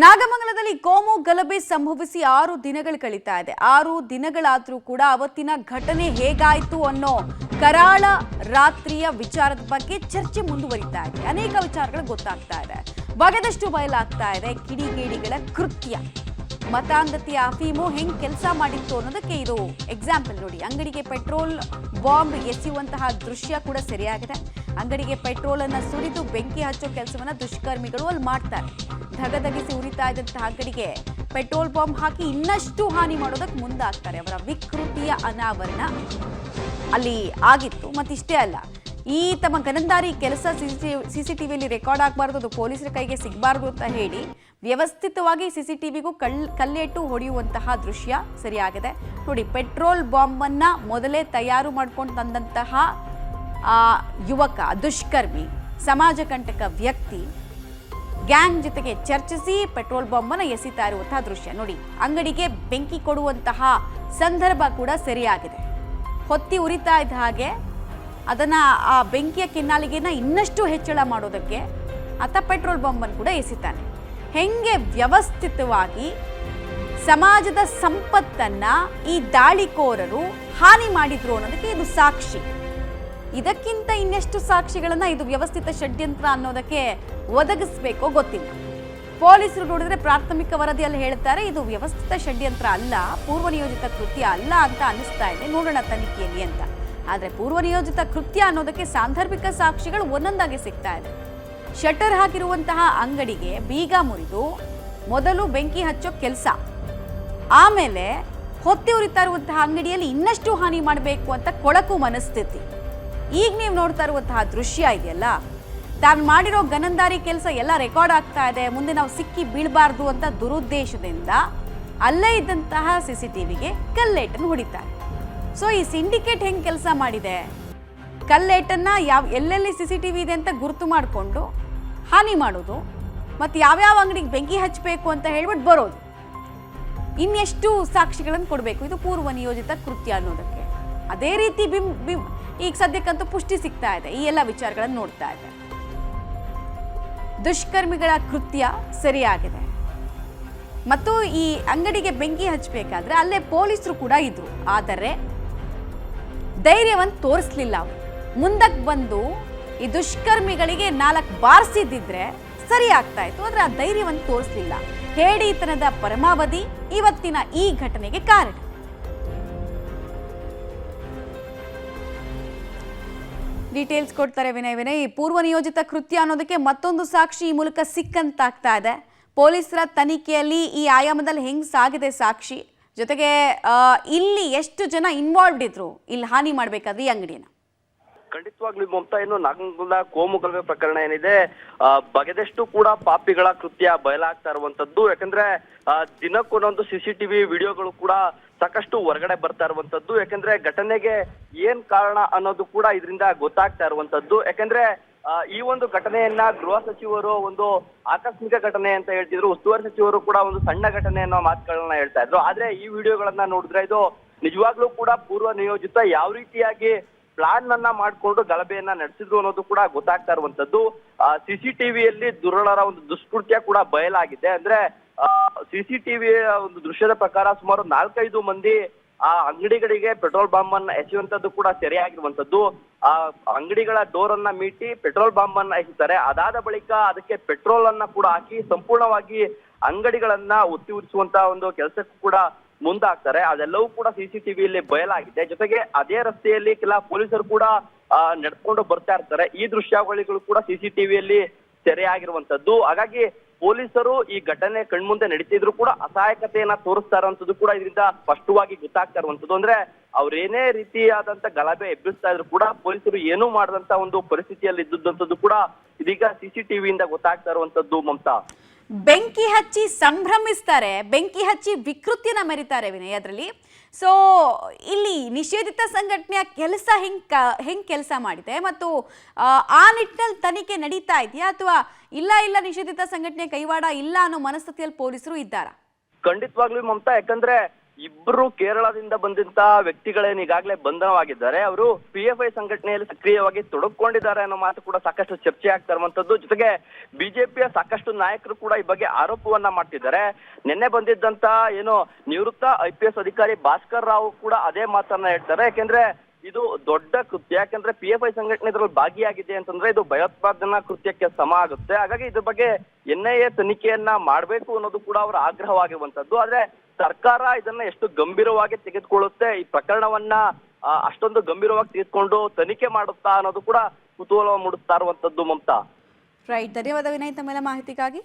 ನಾಗಮಂಗಲದಲ್ಲಿ ಕೋಮು ಗಲಭೆ ಸಂಭವಿಸಿ 6 ದಿನಗಳು ಕಳೀತಾ ಇದೆ. 6 ದಿನಗಳಾದರೂ ಕೂಡ ಅವತ್ತಿನ ಘಟನೆ ಹೇಗಾಯಿತು ಅನ್ನೋ ಕರಾಳ ರಾತ್ರಿಯ ವಿಚಾರದ ಬಗ್ಗೆ ಚರ್ಚೆ ಮುಂದುವರಿತಾ ಇದೆ. ಅನೇಕ ವಿಚಾರಗಳು ಗೊತ್ತಾಗ್ತಾ ಇದೆ. ಬಗೆದಷ್ಟು ಬಯಲಾಗ್ತಾ ಇದೆ ಕಿಡಿಗೇಡಿಗಳ ಕೃತ್ಯ. ಮತಾಂಧತೆಯ ಅಫೀಮು ಹೆಂಗ್ ಕೆಲಸ ಮಾಡಿತ್ತು ಅನ್ನೋದಕ್ಕೆ ಇದು ಎಕ್ಸಾಂಪಲ್ ನೋಡಿ. ಅಂಗಡಿಗೆ ಪೆಟ್ರೋಲ್ ಬಾಂಬ್ ಎಸೆಯುವಂತಹ ದೃಶ್ಯ ಕೂಡ ಸರಿಯಾಗಿದೆ. ಅಂಗಡಿಗೆ ಪೆಟ್ರೋಲ್ ಅನ್ನ ಸುರಿದು ಬೆಂಕಿ ಹಚ್ಚೋ ಕೆಲಸವನ್ನ ದುಷ್ಕರ್ಮಿಗಳು ಅಲ್ಲಿ ಮಾಡ್ತಾರೆ. ಧಗಧಗಿಸಿ ಉರಿತಾ ಇದ್ದಂತಹ ಅಂಗಡಿಗೆ ಪೆಟ್ರೋಲ್ ಬಾಂಬ್ ಹಾಕಿ ಇನ್ನಷ್ಟು ಹಾನಿ ಮಾಡೋದಕ್ಕೆ ಮುಂದಾಗ್ತಾರೆ. ಅವರ ವಿಕೃತಿಯ ಅನಾವರಣ ಅಲ್ಲಿ ಆಗಿತ್ತು. ಮತ್ತಿಷ್ಟೇ ಅಲ್ಲ, ಈ ತಮ್ಮ ಗನಂದಾರಿ ಕೆಲಸ ಸಿಸಿಟಿವಿಯಲ್ಲಿ ರೆಕಾರ್ಡ್ ಆಗಬಾರ್ದು, ಅದು ಪೊಲೀಸರ ಕೈಗೆ ಸಿಗಬಾರ್ದು ಅಂತ ಹೇಳಿ ವ್ಯವಸ್ಥಿತವಾಗಿ ಸಿಸಿಟಿವಿಗೂ ಕಲ್ಲೆಟ್ಟು ಹೊಡೆಯುವಂತಹ ದೃಶ್ಯ ಸರಿಯಾಗಿದೆ ನೋಡಿ. ಪೆಟ್ರೋಲ್ ಬಾಂಬನ್ನ ಮೊದಲೇ ತಯಾರು ಮಾಡ್ಕೊಂಡು ತಂದಂತಹ ಯುವಕ, ದುಷ್ಕರ್ಮಿ, ಸಮಾಜ ಕಂಟಕ ವ್ಯಕ್ತಿ ಗ್ಯಾಂಗ್ ಜೊತೆಗೆ ಚರ್ಚಿಸಿ ಪೆಟ್ರೋಲ್ ಬಾಂಬನ್ನು ಎಸಿತಾ ಇರುವಂತಹ ದೃಶ್ಯ ನೋಡಿ. ಅಂಗಡಿಗೆ ಬೆಂಕಿ ಕೊಡುವಂತಹ ಸಂದರ್ಭ ಕೂಡ ಸರಿಯಾಗಿದೆ. ಹೊತ್ತಿ ಉರಿತಾ ಇದ್ದ ಹಾಗೆ ಅದನ್ನ ಆ ಬೆಂಕಿಯ ಕೆನ್ನಾಲಿಗೆನ ಇನ್ನಷ್ಟು ಹೆಚ್ಚಳ ಮಾಡೋದಕ್ಕೆ ಆತ ಪೆಟ್ರೋಲ್ ಬಾಂಬನ್ನು ಕೂಡ ಎಸಿತಾನೆ. ಹೆಂಗೆ ವ್ಯವಸ್ಥಿತವಾಗಿ ಸಮಾಜದ ಸಂಪತ್ತನ್ನ ಈ ದಾಳಿಕೋರರು ಹಾನಿ ಮಾಡಿದ್ರು ಅನ್ನೋದಕ್ಕೆ ಇದು ಸಾಕ್ಷಿ. ಇದಕ್ಕಿಂತ ಇನ್ನೆಷ್ಟು ಸಾಕ್ಷಿಗಳನ್ನ ಇದು ವ್ಯವಸ್ಥಿತ ಷಡ್ಯಂತ್ರ ಅನ್ನೋದಕ್ಕೆ ಒದಗಿಸ್ಬೇಕೋ ಗೊತ್ತಿಲ್ಲ. ಪೊಲೀಸರು ನೋಡಿದ್ರೆ ಪ್ರಾಥಮಿಕ ವರದಿಯಲ್ಲಿ ಹೇಳ್ತಾರೆ ಇದು ವ್ಯವಸ್ಥಿತ ಷಡ್ಯಂತ್ರ ಅಲ್ಲ, ಪೂರ್ವನಿಯೋಜಿತ ಕೃತ್ಯ ಅಲ್ಲ ಅಂತ ಅನ್ನಿಸ್ತಾ ಇದೆ, ನೋಡೋಣ ತನಿಖೆಯಲ್ಲಿ ಅಂತ. ಆದರೆ ಪೂರ್ವನಿಯೋಜಿತ ಕೃತ್ಯ ಅನ್ನೋದಕ್ಕೆ ಸಾಂದರ್ಭಿಕ ಸಾಕ್ಷಿಗಳು ಒಂದೊಂದಾಗಿ ಸಿಗ್ತಾ ಇದೆ. ಶಟರ್ ಹಾಕಿರುವಂತಹ ಅಂಗಡಿಗೆ ಬೀಗ ಮುರಿದು ಮೊದಲು ಬೆಂಕಿ ಹಚ್ಚೋ ಕೆಲಸ, ಆಮೇಲೆ ಹೊತ್ತಿ ಉರಿತಾ ಇರುವಂತಹ ಅಂಗಡಿಯಲ್ಲಿ ಇನ್ನಷ್ಟು ಹಾನಿ ಮಾಡಬೇಕು ಅಂತ ಕೊಳಕು ಮನಸ್ಥಿತಿ. ಈಗ ನೀವು ನೋಡ್ತಾ ಇರುವಂತಹ ದೃಶ್ಯ ಇದೆಯಲ್ಲ, ತಾನು ಮಾಡಿರೋ ಗನಂದಾರಿ ಕೆಲಸ ಎಲ್ಲ ರೆಕಾರ್ಡ್ ಆಗ್ತಾ ಇದೆ, ಮುಂದೆ ನಾವು ಸಿಕ್ಕಿ ಬೀಳಬಾರ್ದು ಅಂತ ದುರುದ್ದೇಶದಿಂದ ಅಲ್ಲೇ ಇದ್ದಂತಹ ಸಿಸಿಟಿವಿಗೆ ಕಲ್ಲೇಟನ್ನು ಹೊಡಿತಾರೆ. ಸೊ ಈ ಸಿಂಡಿಕೇಟ್ ಹೆಂಗೆ ಕೆಲಸ ಮಾಡಿದೆ? ಕಲ್ಲೇಟನ್ನು ಎಲ್ಲೆಲ್ಲಿ ಸಿಸಿಟಿವಿ ಇದೆ ಅಂತ ಗುರುತು ಮಾಡಿಕೊಂಡು ಹಾನಿ ಮಾಡೋದು, ಮತ್ತು ಯಾವ್ಯಾವ ಅಂಗಡಿಗೆ ಬೆಂಕಿ ಹಚ್ಚಬೇಕು ಅಂತ ಹೇಳ್ಬಿಟ್ಟು ಬರೋದು. ಇನ್ನೆಷ್ಟು ಸಾಕ್ಷಿಗಳನ್ನು ಕೊಡಬೇಕು? ಇದು ಪೂರ್ವ ನಿಯೋಜಿತ ಕೃತ್ಯ ಅನ್ನೋದಕ್ಕೆ. ಅದೇ ರೀತಿ ಈಗ ಸದ್ಯಕ್ಕಂತೂ ಪುಷ್ಟಿ ಸಿಗ್ತಾ ಇದೆ. ಈ ಎಲ್ಲ ವಿಚಾರಗಳನ್ನು ನೋಡ್ತಾ ಇದೆ. ದುಷ್ಕರ್ಮಿಗಳ ಕೃತ್ಯ ಸರಿಯಾಗಿದೆ. ಮತ್ತು ಈ ಅಂಗಡಿಗೆ ಬೆಂಕಿ ಹಚ್ಚಬೇಕಾದ್ರೆ ಅಲ್ಲೇ ಪೊಲೀಸರು ಕೂಡ ಇದ್ರು. ಆದರೆ ಧೈರ್ಯವನ್ನು ತೋರಿಸ್ಲಿಲ್ಲ. ಅವರು ಮುಂದಕ್ಕೆ ಬಂದು ಈ ದುಷ್ಕರ್ಮಿಗಳಿಗೆ 4 ಬಾರಿಸಿದ್ದಿದ್ರೆ ಸರಿ ಆಗ್ತಾ ಇತ್ತು. ಆದರೆ ಆ ಧೈರ್ಯವನ್ನು ತೋರಿಸ್ಲಿಲ್ಲ. ಹೇಡಿತನದ ಪರಮಾವಧಿ ಇವತ್ತಿನ ಈ ಘಟನೆಗೆ ಕಾರಣ. ಡೀಟೇಲ್ಸ್ ಕೊಡ್ತಾರೆ ವಿನಯ್. ಈ ಪೂರ್ವ ನಿಯೋಜಿತ ಕೃತ್ಯ ಅನ್ನೋದಕ್ಕೆ ಮತ್ತೊಂದು ಸಾಕ್ಷಿ ಈ ಮೂಲಕ ಸಿಕ್ಕಂತಾಗ್ತಾ ಇದೆ. ಪೊಲೀಸರ ತನಿಖೆಯಲ್ಲಿ ಈ ಆಯಾಮದಲ್ಲಿ ಹೆಂಗ್ ಸಾಗಿದೆ ಸಾಕ್ಷಿ, ಜೊತೆಗೆ ಇಲ್ಲಿ ಎಷ್ಟು ಜನ ಇನ್ವಾಲ್ವ್ಡ್ ಇದ್ರು ಇಲ್ಲಿ ಹಾನಿ ಮಾಡ್ಬೇಕಾದ್ರೆ ಈ ಅಂಗಡಿನ? ಖಂಡಿತವಾಗ್ಲೂ ಮಮತಾ, ಏನು ನಾಗಮಂಗಲದ ಕೋಮು ಗಲಭೆ ಪ್ರಕರಣ ಏನಿದೆ, ಬಗೆದಷ್ಟು ಕೂಡ ಪಾಪಿಗಳ ಕೃತ್ಯ ಬಯಲಾಗ್ತಾ ಇರುವಂತದ್ದು. ಯಾಕಂದ್ರೆ ದಿನಕ್ಕೊಂದೊಂದು ಸಿಸಿಟಿವಿ ವಿಡಿಯೋಗಳು ಕೂಡ ಸಾಕಷ್ಟು ಹೊರಗಡೆ ಬರ್ತಾ ಇರುವಂತದ್ದು. ಯಾಕಂದ್ರೆ ಘಟನೆಗೆ ಏನ್ ಕಾರಣ ಅನ್ನೋದು ಕೂಡ ಇದರಿಂದ ಗೊತ್ತಾಗ್ತಾ ಇರುವಂತದ್ದು. ಯಾಕಂದ್ರೆ ಈ ಒಂದು ಘಟನೆಯನ್ನ ಗೃಹ ಸಚಿವರು ಒಂದು ಆಕಸ್ಮಿಕ ಘಟನೆ ಅಂತ ಹೇಳ್ತಿದ್ರು, ಉಸ್ತುವಾರಿ ಸಚಿವರು ಕೂಡ ಒಂದು ಸಣ್ಣ ಘಟನೆ ಅನ್ನೋ ಮಾತುಗಳನ್ನ ಹೇಳ್ತಾ ಇದ್ರು. ಆದ್ರೆ ಈ ವಿಡಿಯೋಗಳನ್ನ ನೋಡಿದ್ರೆ ಇದು ನಿಜವಾಗ್ಲೂ ಕೂಡ ಪೂರ್ವ ನಿಯೋಜಿತ ಯಾವ ರೀತಿಯಾಗಿ ಪ್ಲಾನ್ ಅನ್ನ ಮಾಡ್ಕೊಂಡು ಗಲಭೆಯನ್ನ ನಡೆಸಿದ್ರು ಅನ್ನೋದು ಕೂಡ ಗೊತ್ತಾಗ್ತಾ ಇರುವಂತದ್ದು. ಸಿಸಿಟಿವಿಯಲ್ಲಿ ದುರ್ಬಲರ ಒಂದು ದುಷ್ಕೃತ್ಯ ಕೂಡ ಬಯಲಾಗಿದೆ. ಅಂದ್ರೆ ಸಿಸಿಟಿವಿಯ ಒಂದು ದೃಶ್ಯದ ಪ್ರಕಾರ ಸುಮಾರು 4-5 ಮಂದಿ ಆ ಅಂಗಡಿಗಳಿಗೆ ಪೆಟ್ರೋಲ್ ಬಾಂಬ್ ಅನ್ನ ಎಸೆಯುವಂತದ್ದು ಕೂಡ ಸರಿಯಾಗಿರುವಂತದ್ದು. ಆ ಅಂಗಡಿಗಳ ಡೋರ್ ಅನ್ನ ಮೀಟಿ ಪೆಟ್ರೋಲ್ ಬಾಂಬ್ ಅನ್ನ ಎಸೆತಾರೆ. ಅದಾದ ಬಳಿಕ ಅದಕ್ಕೆ ಪೆಟ್ರೋಲ್ ಅನ್ನ ಕೂಡ ಹಾಕಿ ಸಂಪೂರ್ಣವಾಗಿ ಅಂಗಡಿಗಳನ್ನ ಒತ್ತಿ ಉರಿಸುವಂತ ಒಂದು ಕೆಲಸಕ್ಕೂ ಕೂಡ ಮುಂದಾಗ್ತಾರೆ. ಅದೆಲ್ಲವೂ ಕೂಡ ಸಿಸಿಟಿವಿಯಲ್ಲಿ ಬಯಲಾಗಿದೆ. ಜೊತೆಗೆ ಅದೇ ರಸ್ತೆಯಲ್ಲಿ ಕೆಲ ಪೊಲೀಸರು ಕೂಡ ನಡ್ಕೊಂಡು ಬರ್ತಾ ಇರ್ತಾರೆ. ಈ ದೃಶ್ಯಾವಳಿಗಳು ಕೂಡ ಸಿಸಿಟಿವಿಯಲ್ಲಿ ಸೆರೆಯಾಗಿರುವಂತದ್ದು. ಹಾಗಾಗಿ ಪೊಲೀಸರು ಈ ಘಟನೆ ಕಣ್ಮುಂದೆ ನಡೀತಿದ್ರು ಕೂಡ ಅಸಹಾಯಕತೆಯನ್ನ ತೋರಿಸ್ತಾ ಇರುವಂತದ್ದು ಕೂಡ ಇದರಿಂದ ಸ್ಪಷ್ಟವಾಗಿ ಗೊತ್ತಾಗ್ತಾ ಇರುವಂತದ್ದು. ಅಂದ್ರೆ ಅವ್ರೇನೇ ರೀತಿಯಾದಂತ ಗಲಭೆ ಎಬ್ಬಿಸ್ತಾ ಇದ್ರು ಕೂಡ ಪೊಲೀಸರು ಏನೂ ಮಾಡದಂತ ಒಂದು ಪರಿಸ್ಥಿತಿಯಲ್ಲಿ ಇದ್ದಂಥದ್ದು ಕೂಡ ಇದೀಗ ಸಿಸಿಟಿವಿಯಿಂದ ಗೊತ್ತಾಗ್ತಾ ಇರುವಂತದ್ದು ಮಮತಾ. ಬೆಂಕಿ ಹಚ್ಚಿ ಸಂಭ್ರಮಿಸ್ತಾರೆ, ಬೆಂಕಿ ಹಚ್ಚಿ ವಿಕೃತಿಯನ್ನ ಮೆರಿತಾರೆ ವಿನಯ್. ಅದರಲ್ಲಿ ಸೊ ಇಲ್ಲಿ ನಿಷೇಧಿತ ಸಂಘಟನೆಯ ಕೆಲಸ ಹೆಂಗ್ ಕೆಲಸ ಮಾಡಿದೆ ಮತ್ತು ಆ ನಿಟ್ಟಿನಲ್ಲಿ ತನಿಖೆ ನಡೀತಾ ಇದೆಯಾ, ಅಥವಾ ಇಲ್ಲ ನಿಷೇಧಿತ ಸಂಘಟನೆ ಕೈವಾಡ ಇಲ್ಲ ಅನ್ನೋ ಮನಸ್ಥಿತಿಯಲ್ಲಿ ಪೊಲೀಸರು ಇದ್ದಾರಾ? ಖಂಡಿತವಾಗ್ಲೂ ಮಮತಾ, ಯಾಕಂದ್ರೆ ಇಬ್ರು ಕೇರಳದಿಂದ ಬಂದಂತ ವ್ಯಕ್ತಿಗಳೇನು ಈಗಾಗಲೇ ಬಂಧನವಾಗಿದ್ದಾರೆ. ಅವರು PFI ಸಂಘಟನೆಯಲ್ಲಿ ಸಕ್ರಿಯವಾಗಿ ತೊಡಗಿಕೊಂಡಿದ್ದಾರೆ ಅನ್ನೋ ಮಾತು ಕೂಡ ಸಾಕಷ್ಟು ಚರ್ಚೆ ಆಗ್ತಾ ಇರುವಂತದ್ದು. ಜೊತೆಗೆ ಬಿಜೆಪಿಯ ಸಾಕಷ್ಟು ನಾಯಕರು ಕೂಡ ಈ ಬಗ್ಗೆ ಆರೋಪವನ್ನ ಮಾಡ್ತಿದ್ದಾರೆ. ನಿನ್ನೆ ಬಂದಿದ್ದಂತ ಏನು ನಿವೃತ್ತ IPS ಅಧಿಕಾರಿ ಭಾಸ್ಕರ್ ರಾವ್ ಕೂಡ ಅದೇ ಮಾತನ್ನ ಹೇಳ್ತಾರೆ. ಯಾಕೆಂದ್ರೆ ಇದು ದೊಡ್ಡ ಕೃತ್ಯ. ಯಾಕಂದ್ರೆ PFI ಸಂಘಟನೆ ಇದ್ರಲ್ಲಿ ಭಾಗಿಯಾಗಿದೆ ಅಂತಂದ್ರೆ ಇದು ಭಯೋತ್ಪಾದನಾ ಕೃತ್ಯಕ್ಕೆ ಸಮ ಆಗುತ್ತೆ. ಹಾಗಾಗಿ ಇದ್ರ ಬಗ್ಗೆ NIA ತನಿಖೆಯನ್ನ ಮಾಡ್ಬೇಕು ಅನ್ನೋದು ಕೂಡ ಅವರ ಆಗ್ರಹವಾಗಿರುವಂತದ್ದು. ಆದ್ರೆ ಸರ್ಕಾರ ಇದನ್ನ ಎಷ್ಟು ಗಂಭೀರವಾಗಿ ತೆಗೆದುಕೊಳ್ಳುತ್ತೆ, ಈ ಪ್ರಕರಣವನ್ನ ಅಷ್ಟೊಂದು ಗಂಭೀರವಾಗಿ ತೆಗೆದುಕೊಂಡು ತನಿಖೆ ಮಾಡುತ್ತಾ ಅನ್ನೋದು ಕೂಡ ಕುತೂಹಲ ಮೂಡಿಸ್ತಾ ಇರುವಂತದ್ದು. ಮಮತಾ, ರೈಟ್, ಧನ್ಯವಾದ ವಿನಯ್ ತಮ್ಮೆಲ್ಲ ಮಾಹಿತಿಗಾಗಿ.